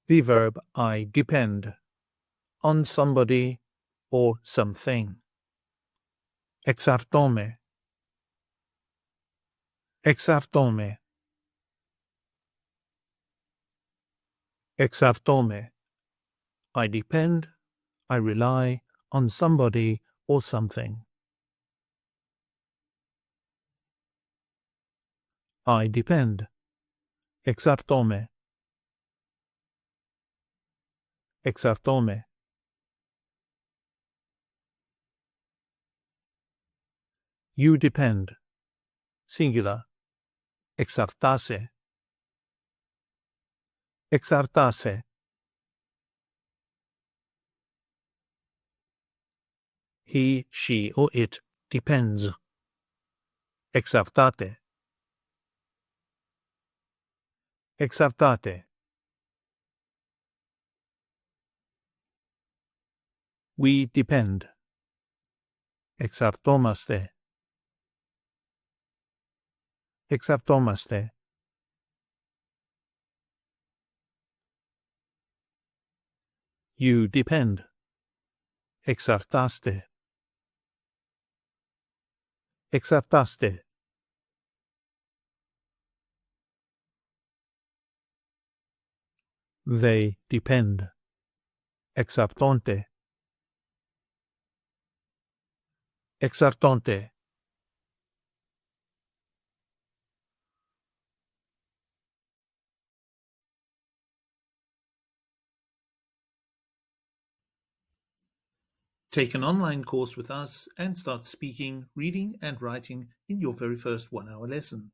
The verb I depend on somebody or something. Εξαρτώμαι. Εξαρτώμαι. Εξαρτώμαι. I depend, I rely on somebody or something. I depend. Εξαρτώμαι. Εξαρτώμαι. You depend. Singular. Εξαρτάσαι. Εξαρτάσαι. He, she, or it depends. Εξαρτάται. Εξαρτάται. We depend. Εξαρτώμαστε. Εξαρτώμαστε. You depend. Εξαρτάστε. Εξαρτάστε. They depend. Εξαρτώνται. Εξαρτώνται. Take an online course with us and start speaking, reading, and writing in your very first 1-hour lesson.